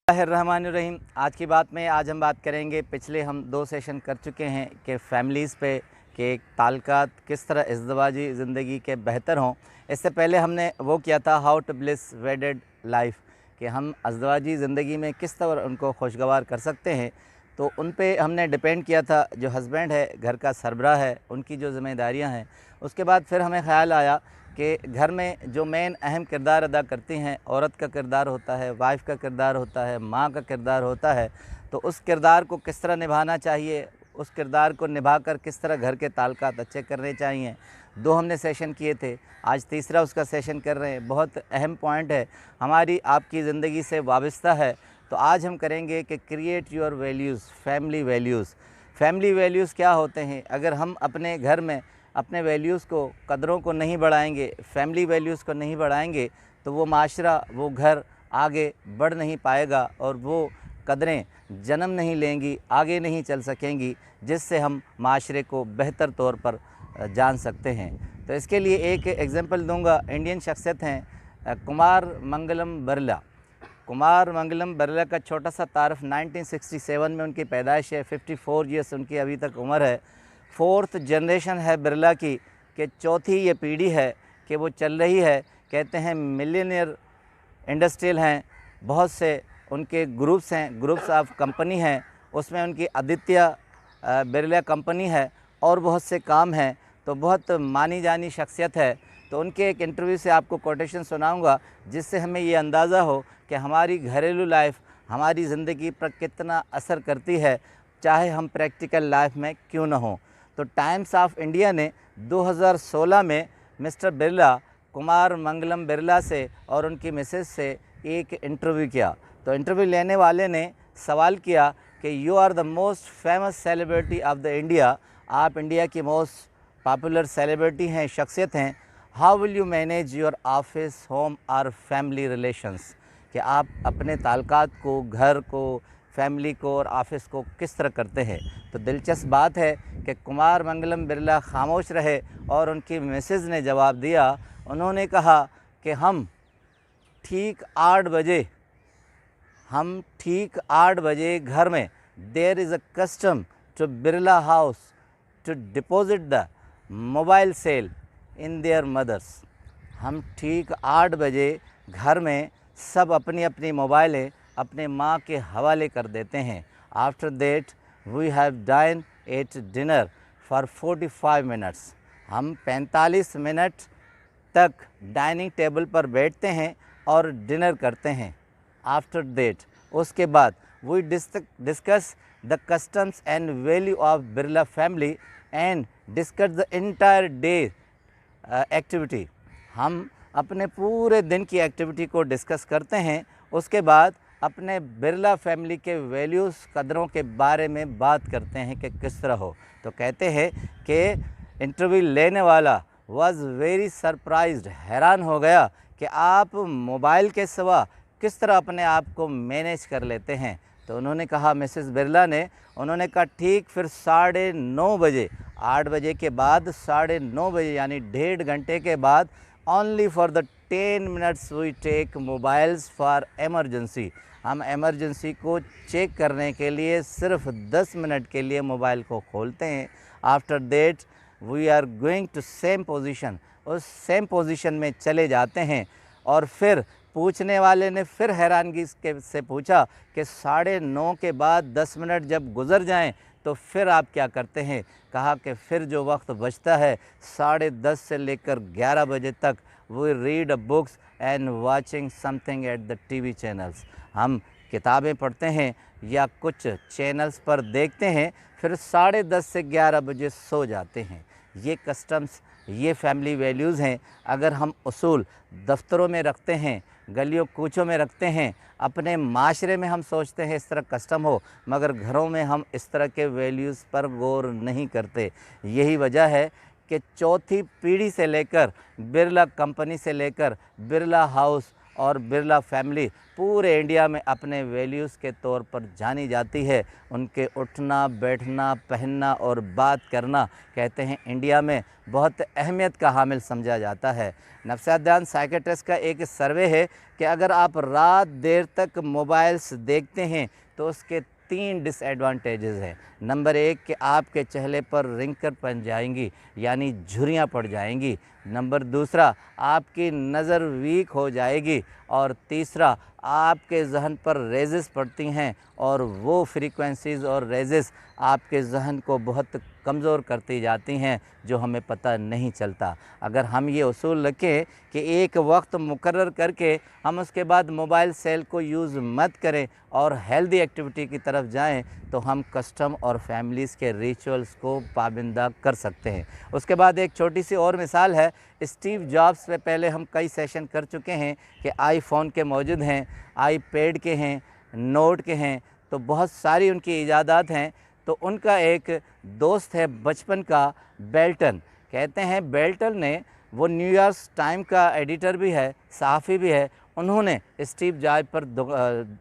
बिस्मिल्लाहिर्रहमानिर्रहीम। आज की बात में आज हम बात करेंगे, पिछले हम 2 सेशन कर चुके हैं कि फ़ैमिलीज़ पे कि ताल्लुकात किस तरह इज़्दिवाजी ज़िंदगी के बेहतर हों। इससे पहले हमने वो किया था how to bliss wedded life, कि हम इज़्दिवाजी ज़िंदगी में किस तरह उनको खुशगवार कर सकते हैं। तो उन पे हमने डिपेंड किया था, जो हस्बैंड है, घर का सरबराह है, उनकी जो ज़िम्मेदारियाँ हैं। उसके बाद फिर हमें ख़्याल आया कि घर में जो मेन अहम किरदार अदा करती हैं, औरत का किरदार होता है, वाइफ़ का किरदार होता है, माँ का किरदार होता है। तो उस किरदार को किस तरह निभाना चाहिए, उस किरदार को निभाकर किस तरह घर के ताल्लुकात अच्छे करने चाहिए। 2 हमने सेशन किए थे, आज तीसरा उसका सेशन कर रहे हैं। बहुत अहम पॉइंट है, हमारी आपकी ज़िंदगी से वाबस्ता है। तो आज हम करेंगे कि create your values, family values. Family values क्या होते हैं? अगर हम अपने घर में अपने वैल्यूज़ को, कदरों को नहीं बढ़ाएंगे, फैमिली वैल्यूज़ को नहीं बढ़ाएंगे, तो वो माशरा, वो घर आगे बढ़ नहीं पाएगा और वो कदरें जन्म नहीं लेंगी, आगे नहीं चल सकेंगी, जिससे हम माशरे को बेहतर तौर पर जान सकते हैं। तो इसके लिए एक एग्ज़ाम्पल दूंगा। इंडियन शख्सियत हैं कुमार मंगलम बिरला। कुमार मंगलम बिरला का छोटा सा तारफ़, 1967 में उनकी पैदाइश है, 54 ईयर्स उनकी अभी तक उम्र है। 4th जनरेशन है बिरला की, कि चौथी ये पीढ़ी है कि वो चल रही है। कहते हैं मिलियनियर इंडस्ट्रियल हैं, बहुत से उनके ग्रुप्स हैं, ग्रुप्स ऑफ कंपनी हैं, उसमें उनकी आदित्य बिरला कंपनी है और बहुत से काम हैं। तो बहुत मानी जानी शख्सियत है। तो उनके एक इंटरव्यू से आपको कोटेशन सुनाऊंगा, जिससे हमें ये अंदाज़ा हो कि हमारी घरेलू लाइफ हमारी ज़िंदगी पर कितना असर करती है, चाहे हम प्रैक्टिकल लाइफ में क्यों ना हों। तो टाइम्स ऑफ इंडिया ने 2016 में मिस्टर बिरला, कुमार मंगलम बिरला से और उनकी मिसेस से एक इंटरव्यू किया। तो इंटरव्यू लेने वाले ने सवाल किया कि you are the most famous celebrity of the India, आप इंडिया की मोस्ट पॉपुलर सेलिब्रिटी हैं, शख्सियत हैं। How will you manage your office, home और फैमिली रिलेशंस, कि आप अपने ताल्लुकात को, घर को, फैमिली को और ऑफिस को किस तरह करते हैं। तो दिलचस्प बात है कि कुमार मंगलम बिरला खामोश रहे और उनकी मिसेज़ ने जवाब दिया। उन्होंने कहा कि हम ठीक 8 बजे घर में, there is a custom to Birla house to deposit the mobile cell in their mothers. हम ठीक 8 बजे घर में सब अपनी अपनी मोबाइलें अपने माँ के हवाले कर देते हैं। After that we have dine at dinner for 45 minutes. हम 45 मिनट तक डाइनिंग टेबल पर बैठते हैं और डिनर करते हैं। आफ्टर दैट, उसके बाद we discuss the customs and value of Birla family and discuss the entire day activity. हम अपने पूरे दिन की एक्टिविटी को डिस्कस करते हैं। उसके बाद अपने बिरला फैमिली के वैल्यूज़, कदरों के बारे में बात करते हैं कि किस तरह हो। तो कहते हैं कि इंटरव्यू लेने वाला वाज वेरी सरप्राइज्ड, हैरान हो गया कि आप मोबाइल के सिवा किस तरह अपने आप को मैनेज कर लेते हैं। तो उन्होंने कहा, मिसेस बिरला ने, उन्होंने कहा ठीक फिर 9:30 बजे, 8 बजे के बाद 9:30 बजे यानी 1.5 घंटे के बाद, only for the 10 minutes we take mobiles for emergency. हम एमरजेंसी को चेक करने के लिए सिर्फ 10 मिनट के लिए मोबाइल को खोलते हैं। After that we are going to same position, उस सेम पोजीशन में चले जाते हैं। और फिर पूछने वाले ने फिर हैरानगी से पूछा कि 9:30 के बाद 10 मिनट जब गुज़र जाएं तो फिर आप क्या करते हैं। कहा कि फिर जो वक्त बचता है 10:30 से लेकर 11 बजे तक, we read books and watching something at the TV channels. हम किताबें पढ़ते हैं या कुछ चैनल्स पर देखते हैं, फिर 10:30 से 11 बजे सो जाते हैं। ये कस्टम्स, ये फैमिली वैल्यूज़ हैं। अगर हम उसूल दफ्तरों में रखते हैं, गलियों कूचों में रखते हैं, अपने माशरे में हम सोचते हैं इस तरह कस्टम हो, मगर घरों में हम इस तरह के वैल्यूज़ पर गौर नहीं करते। यही वजह है कि चौथी पीढ़ी से लेकर, बिरला कंपनी से लेकर बिरला हाउस और बिरला फैमिली पूरे इंडिया में अपने वैल्यूज़ के तौर पर जानी जाती है। उनके उठना, बैठना, पहनना और बात करना कहते हैं इंडिया में बहुत अहमियत का हामिल समझा जाता है। नफ्सियात दान साइकियाट्रिस्ट का एक सर्वे है कि अगर आप रात देर तक मोबाइल्स देखते हैं तो उसके 3 डिसएडवांटेजेस हैं। नंबर 1 कि आपके चेहरे पर रिंकल बन जाएंगी, यानी झुर्रियाँ पड़ जाएंगी। नंबर दूसरा, आपकी नज़र वीक हो जाएगी। और तीसरा, आपके जहन पर रेजेस पड़ती हैं और वो फ्रीक्वेंसीज़ और रेजेस आपके जहन को बहुत कमज़ोर करती जाती हैं जो हमें पता नहीं चलता। अगर हम ये उसूल रखें कि एक वक्त मुकर्रर करके हम उसके बाद मोबाइल सेल को यूज़ मत करें और हेल्दी एक्टिविटी की तरफ जाएं, तो हम कस्टम और फैमिलीज़ के रिचुअल्स को पाबंदा कर सकते हैं। उसके बाद एक छोटी सी और मिसाल है, स्टीव जॉब्स पे पहले हम कई सेशन कर चुके हैं कि आईफोन के मौजूद हैं, आईपैड के हैं, नोट के हैं, तो बहुत सारी उनकी ईजादात हैं। तो उनका एक दोस्त है बचपन का, बेल्टन। कहते हैं बेल्टन ने, वो न्यूयॉर्क टाइम का एडिटर भी है, सहाफ़ी भी है, उन्होंने स्टीव जॉब्स पर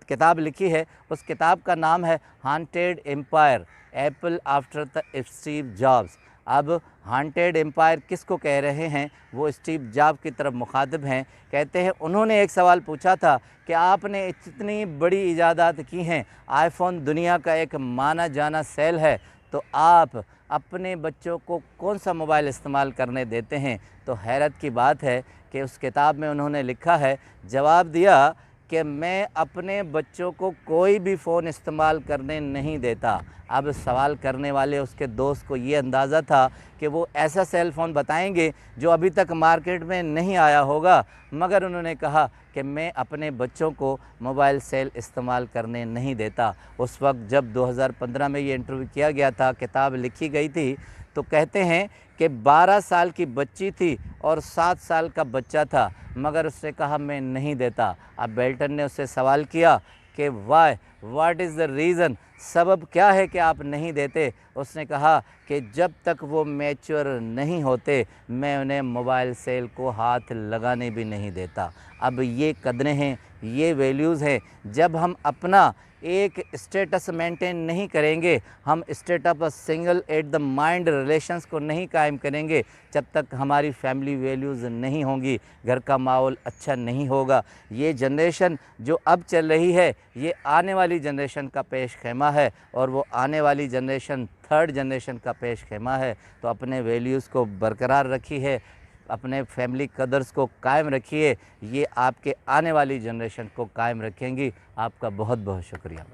किताब लिखी है। उस किताब का नाम है haunted empire, Apple after the Steve Jobs. अब हॉन्टेड एम्पायर किसको कह रहे हैं? वो स्टीव जॉब्स की तरफ मुखातिब हैं। कहते हैं उन्होंने एक सवाल पूछा था कि आपने इतनी बड़ी इजादात की हैं, आईफोन दुनिया का एक माना जाना सेल है, तो आप अपने बच्चों को कौन सा मोबाइल इस्तेमाल करने देते हैं? तो हैरत की बात है कि उस किताब में उन्होंने लिखा है, जवाब दिया कि मैं अपने बच्चों को कोई भी फ़ोन इस्तेमाल करने नहीं देता। अब सवाल करने वाले उसके दोस्त को ये अंदाज़ा था कि वो ऐसा सेल फ़ोन बताएंगे जो अभी तक मार्केट में नहीं आया होगा, मगर उन्होंने कहा कि मैं अपने बच्चों को मोबाइल सेल इस्तेमाल करने नहीं देता। उस वक्त जब 2015 में ये इंटरव्यू किया गया था, किताब लिखी गई थी, तो कहते हैं कि 12 साल की बच्ची थी और 7 साल का बच्चा था, मगर उसने कहा मैं नहीं देता। अब बेल्टन ने उससे सवाल किया कि व्हाट इज़ द रीज़न, सबब क्या है कि आप नहीं देते? उसने कहा कि जब तक वो मैच्योर नहीं होते मैं उन्हें मोबाइल सेल को हाथ लगाने भी नहीं देता। अब ये कदरें हैं, ये वैल्यूज़ हैं। जब हम अपना एक स्टेटस मेंटेन नहीं करेंगे, हम state of single at the mind relations को नहीं कायम करेंगे, जब तक हमारी फैमिली वैल्यूज़ नहीं होंगी, घर का माहौल अच्छा नहीं होगा। ये जनरेशन जो अब चल रही है, ये आने वाली जनरेशन का पेश खेमा है और वो आने वाली जनरेशन थर्ड जनरेशन का पेश खेमा है। तो अपने वैल्यूज़ को बरकरार रखिए, अपने फैमिली कदर्स को कायम रखिए, ये आपके आने वाली जनरेशन को कायम रखेंगी। आपका बहुत बहुत शुक्रिया।